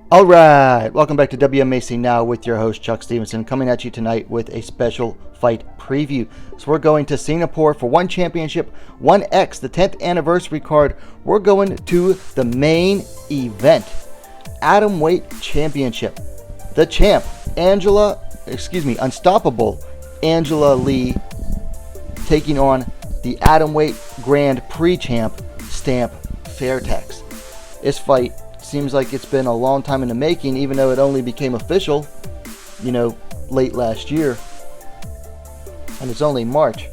All right, welcome back to WMMA Now with your host Chuck Stevenson, coming at you tonight with a special fight preview. So we're going to Singapore for ONE Championship, ONE X, the 10th anniversary card. We're going to the main event, Atomweight Championship. The champ, Unstoppable Angela Lee, taking on the Atomweight Grand Prix champ, Stamp Fairtex. This fight seems like it's been a long time in the making, even though it only became official, late last year. And it's only March.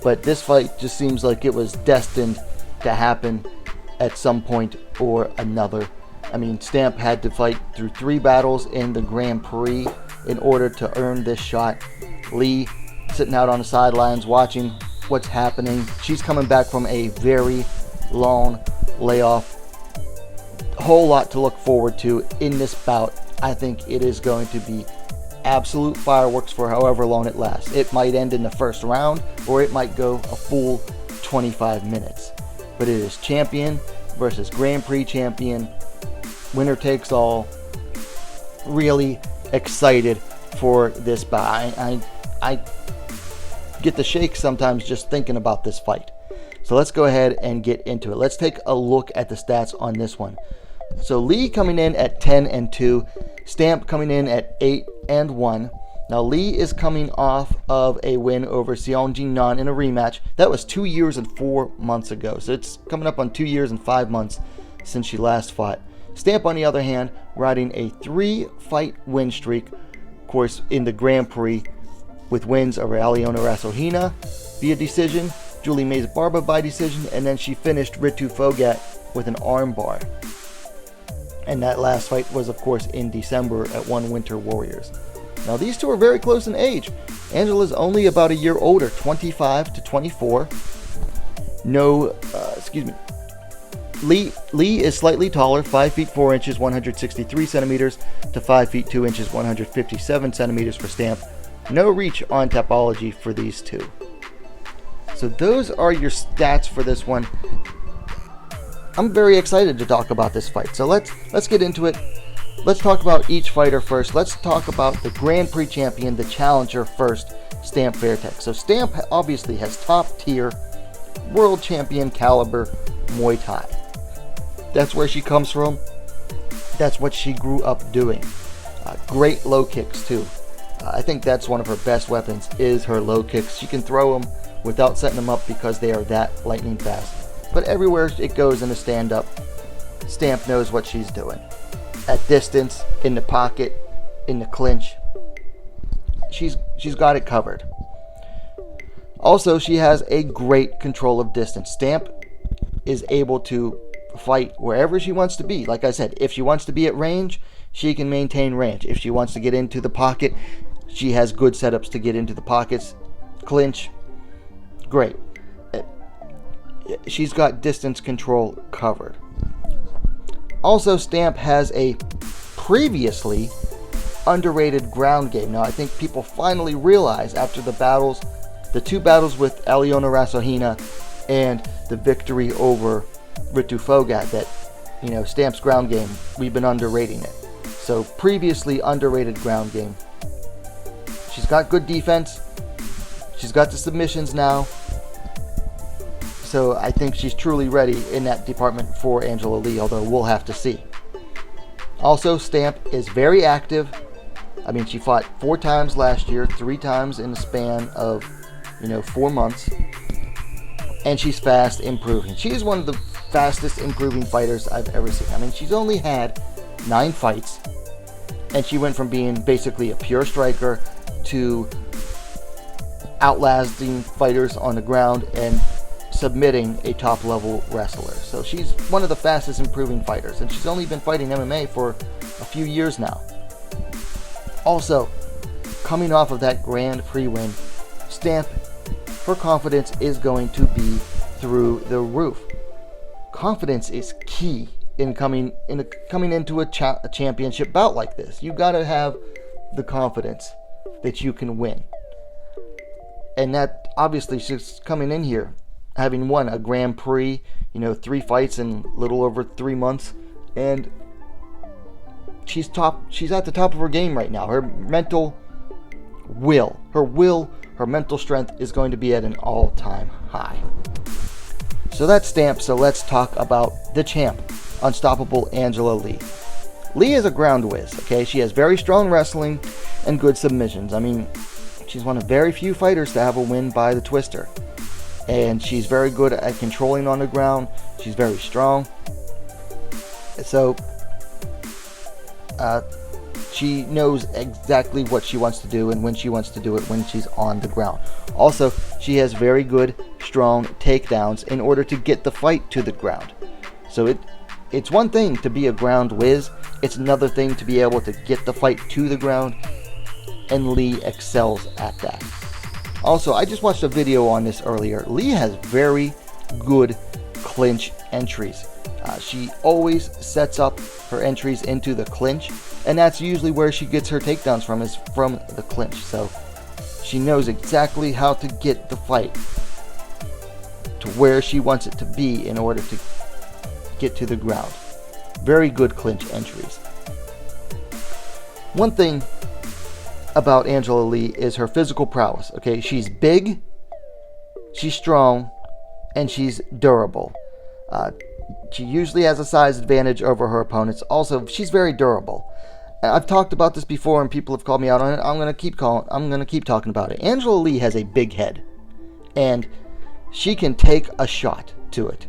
But this fight just seems like it was destined to happen at some point or another. I mean, Stamp had to fight through 3 battles in the Grand Prix in order to earn this shot. Lee sitting out on the sidelines watching what's happening. She's coming back from a very long layoff. Whole lot to look forward to in this bout. I think it is going to be absolute fireworks for however long it lasts. It might end in the first round, or it might go a full 25 minutes. But it is champion versus Grand Prix champion. Winner takes all. Really excited for this bout. I get the shakes sometimes just thinking about this fight. So let's go ahead and get into it. Let's take a look at the stats on this one. So Lee coming in at 10-2, Stamp coming in at 8-1. Now Lee is coming off of a win over Seong Jin-nan in a rematch. That was 2 years and 4 months ago. So it's coming up on 2 years and 5 months since she last fought. Stamp, on the other hand, riding a 3-fight win streak, of course, in the Grand Prix, with wins over Aliona Rasohina via decision, Julie Mays-Barba by decision, and then she finished Ritu Phogat with an armbar. And that last fight was, of course, in December at ONE Winter Warriors. Now, these two are very close in age. Angela's only about a year older, 25 to 24. Lee is slightly taller, 5 feet 4 inches, 163 centimeters, to 5 feet 2 inches, 157 centimeters for Stamp. No reach on Tapology for these two. So those are your stats for this one. I'm very excited to talk about this fight. So let's get into it. Let's talk about each fighter first. Let's talk about the Grand Prix champion, the challenger first, Stamp Fairtex. So Stamp obviously has top tier, world champion caliber Muay Thai. That's where she comes from. That's what she grew up doing. Great low kicks too. I think that's one of her best weapons is her low kicks. She can throw them without setting them up because they are that lightning fast. But everywhere it goes in the stand-up, Stamp knows what she's doing. At distance, in the pocket, in the clinch, she's got it covered. Also, she has a great control of distance. Stamp is able to fight wherever she wants to be. Like I said, if she wants to be at range, she can maintain range. If she wants to get into the pocket, she has good setups to get into the pockets. Clinch, great. She's got distance control covered. Also, Stamp has a previously underrated ground game. Now, I think people finally realize after the 2 battles with Aliona Rasohina and the victory over Ritu Phogat that, Stamp's ground game, we've been underrating it. So, previously underrated ground game. She's got good defense. She's got the submissions now. So I think she's truly ready in that department for Angela Lee, although we'll have to see. Also, Stamp is very active. I mean, she fought 4 times last year, 3 times in the span of, 4 months. And she's fast improving. She is one of the fastest improving fighters I've ever seen. I mean, she's only had 9 fights. And she went from being basically a pure striker to outlasting fighters on the ground and submitting a top-level wrestler. So she's one of the fastest improving fighters, and she's only been fighting MMA for a few years now. Also, coming off of that Grand Prix win, Stamp, her confidence is going to be through the roof. Confidence is key in coming into a championship bout like this. You got to have the confidence that you can win. And that, obviously, she's coming in here having won a Grand Prix, 3 fights in a little over 3 months, and she's at the top of her game right now. Her mental her mental strength is going to be at an all-time high. So that's Stamp. So let's talk about the champ, unstoppable Angela Lee. Lee is a ground whiz, okay? She has very strong wrestling and good submissions. I mean, she's one of very few fighters to have a win by the twister. And she's very good at controlling on the ground. She's very strong. So, she knows exactly what she wants to do and when she wants to do it when she's on the ground. Also, she has very good, strong takedowns in order to get the fight to the ground. So it's one thing to be a ground whiz. It's another thing to be able to get the fight to the ground. And Lee excels at that. Also, I just watched a video on this earlier. Lee has very good clinch entries. She always sets up her entries into the clinch, and that's usually where she gets her takedowns from, is from the clinch. So she knows exactly how to get the fight to where she wants it to be in order to get to the ground. Very good clinch entries. One thing about Angela Lee is her physical prowess. Okay, she's big, she's strong, and she's durable. She usually has a size advantage over her opponents. Also, she's very durable. I've talked about this before, and people have called me out on it. I'm gonna keep talking about it. Angela Lee has a big head, and she can take a shot to it,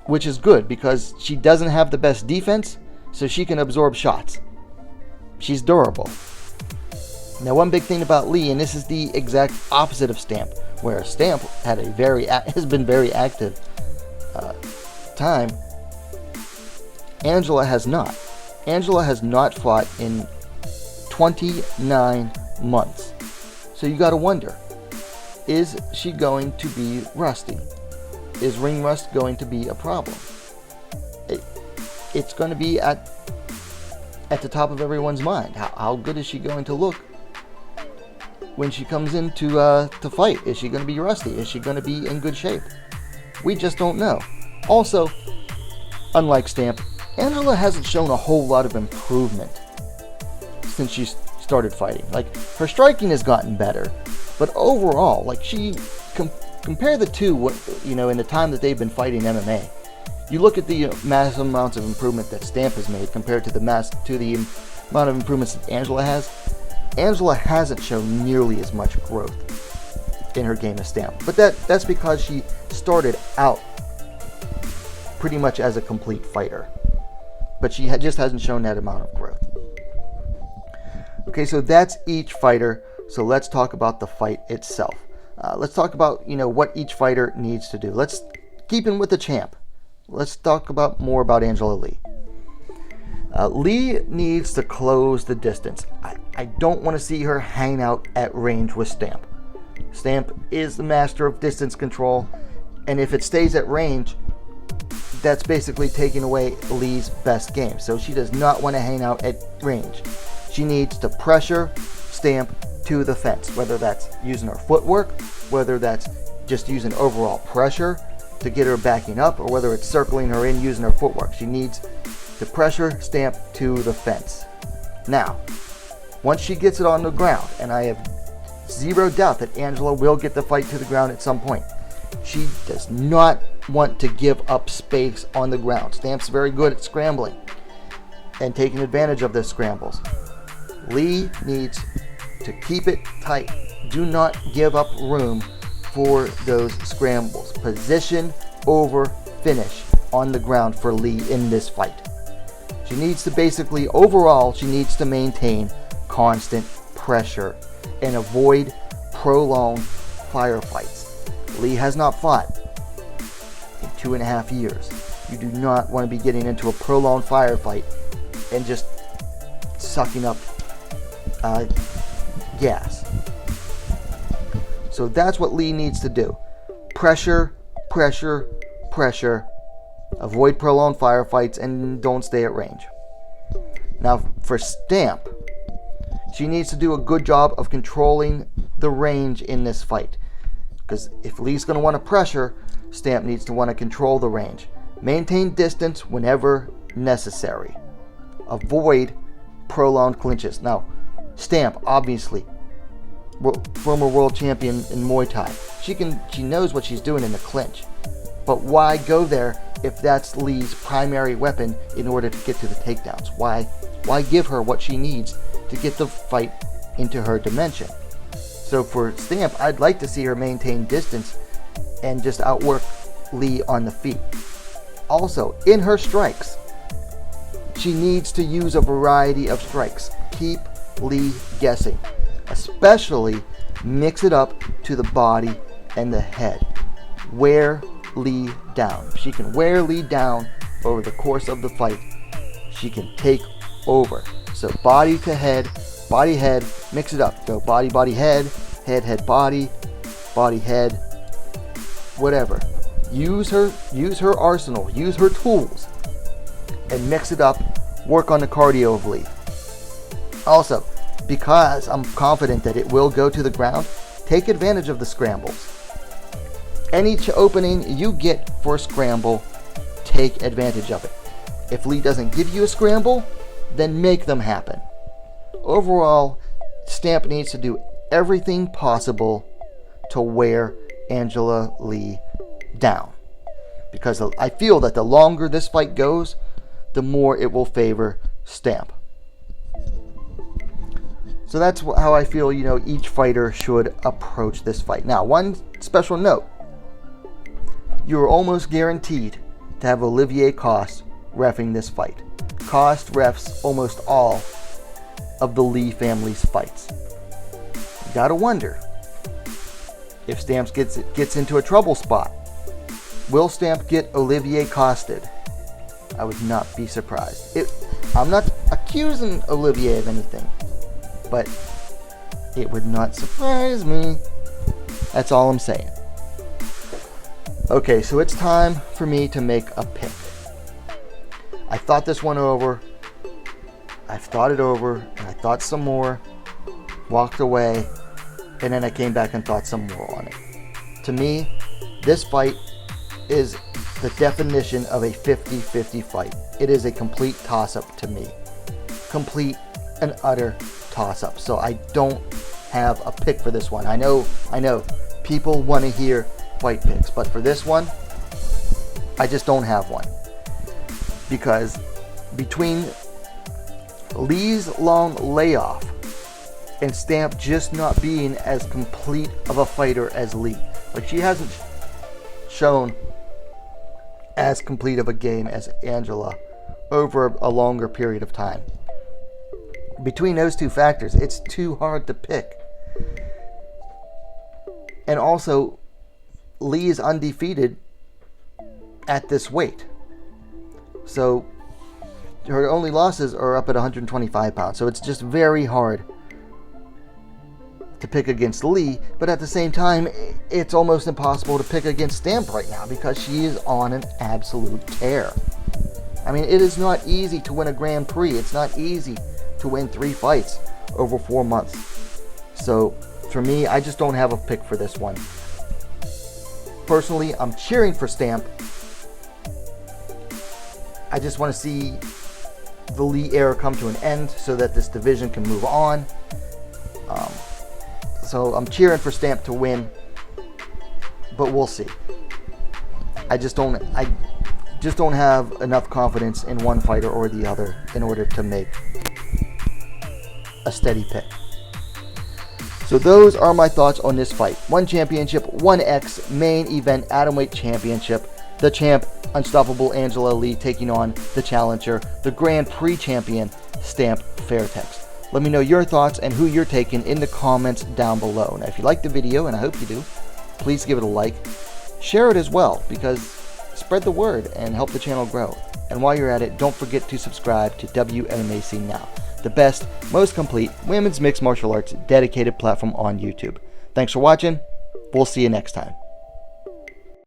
which is good because she doesn't have the best defense, so she can absorb shots. She's durable. Now, one big thing about Lee, and this is the exact opposite of Stamp, where Stamp has been very active time, Angela has not. Angela has not fought in 29 months. So you got to wonder, is she going to be rusty? Is ring rust going to be a problem? It's going to be at the top of everyone's mind. How good is she going to look when she comes in to fight? Is she going to be rusty? Is she going to be in good shape? We just don't know. Also, unlike Stamp, Angela hasn't shown a whole lot of improvement since she started fighting. Like, her striking has gotten better, but overall, like, compare the two, in the time that they've been fighting MMA. You look at the massive amounts of improvement that Stamp has made compared to the amount of improvements that Angela has. Angela hasn't shown nearly as much growth in her game as Stamp, but that's because she started out pretty much as a complete fighter, but she just hasn't shown that amount of growth. Okay, so that's each fighter. So let's talk about the fight itself. Let's talk about what each fighter needs to do. Let's keep in with the champ. Let's talk more about Angela Lee. Lee needs to close the distance. I don't want to see her hang out at range with Stamp. Stamp is the master of distance control, and if it stays at range, that's basically taking away Lee's best game. So she does not want to hang out at range. She needs to pressure Stamp to the fence, whether that's using her footwork, whether that's just using overall pressure to get her backing up, or whether it's circling her in using her footwork. She needs to pressure Stamp to the fence. Now, once she gets it on the ground, and I have zero doubt that Angela will get the fight to the ground at some point, she does not want to give up space on the ground. Stamp's very good at scrambling and taking advantage of the scrambles. Lee needs to keep it tight. Do not give up room for those scrambles. Position over finish on the ground for Lee in this fight. She needs to maintain constant pressure and avoid prolonged firefights. Lee has not fought in 2.5 years. You do not want to be getting into a prolonged firefight and just sucking up gas. So that's what Lee needs to do. Pressure, pressure, pressure. Avoid prolonged firefights and don't stay at range. Now for Stamp, she needs to do a good job of controlling the range in this fight. Because if Lee's going to want to pressure, Stamp needs to want to control the range. Maintain distance whenever necessary. avoid prolonged clinches. Now, Stamp, obviously, former world champion in Muay Thai. She knows what she's doing in the clinch. But why go there if that's Lee's primary weapon in order to get to the takedowns? Why give her what she needs to get the fight into her dimension? So for Stamp, I'd like to see her maintain distance and just outwork Lee on the feet. Also, in her strikes, she needs to use a variety of strikes. Keep Lee guessing. Especially mix it up to the body and the head. Wear Lee down. If she can wear Lee down over the course of the fight, she can take over. So body to head, body head, mix it up. Go body, body, head, head, head, body, body, head, whatever. Use her arsenal, use her tools, and mix it up. Work on the cardio of Lee. Also, because I'm confident that it will go to the ground, take advantage of the scrambles. Any opening you get for a scramble, take advantage of it. If Lee doesn't give you a scramble, then make them happen. Overall, Stamp needs to do everything possible to wear Angela Lee down. Because I feel that the longer this fight goes, the more it will favor Stamp. So that's how I feel, each fighter should approach this fight. Now, one special note. You're almost guaranteed to have Olivier Coste reffing this fight. Coste refs almost all of the Lee family's fights. You gotta wonder, if Stamp gets into a trouble spot, will Stamp get Olivier Costed? I would not be surprised. I'm not accusing Olivier of anything, but it would not surprise me. That's all I'm saying. Okay, so it's time for me to make a pick. I thought this one over. I've thought it over, and I thought some more, walked away, and then I came back and thought some more on it. To me, this fight is the definition of a 50-50 fight. It is a complete toss-up to me. Complete and utter toss-up. So I don't have a pick for this one. I know, people want to hear fight picks, but for this one, I just don't have one. Because between Lee's long layoff and Stamp just not being as complete of a fighter as Lee, like she hasn't shown as complete of a game as Angela over a longer period of time. Between those two factors, it's too hard to pick. And also, Lee is undefeated at this weight. So her only losses are up at 125 pounds. So it's just very hard to pick against Lee. But at the same time, it's almost impossible to pick against Stamp right now because she is on an absolute tear. I mean, it is not easy to win a Grand Prix. It's not easy to win 3 fights over 4 months. So for me, I just don't have a pick for this one. Personally, I'm cheering for Stamp. I just want to see the Lee era come to an end so that this division can move on. So I'm cheering for Stamp to win, but we'll see. I just don't have enough confidence in one fighter or the other in order to make a steady pick. So those are my thoughts on this fight. ONE Championship, 1X main event Atomweight Championship. The champ, Unstoppable Angela Lee, taking on the challenger, the Grand Prix champion, Stamp Fairtex. Let me know your thoughts and who you're taking in the comments down below. Now, if you liked the video, and I hope you do, please give it a like. Share it as well, because spread the word and help the channel grow. And while you're at it, don't forget to subscribe to WMMA Now, the best, most complete women's mixed martial arts dedicated platform on YouTube. Thanks for watching. We'll see you next time.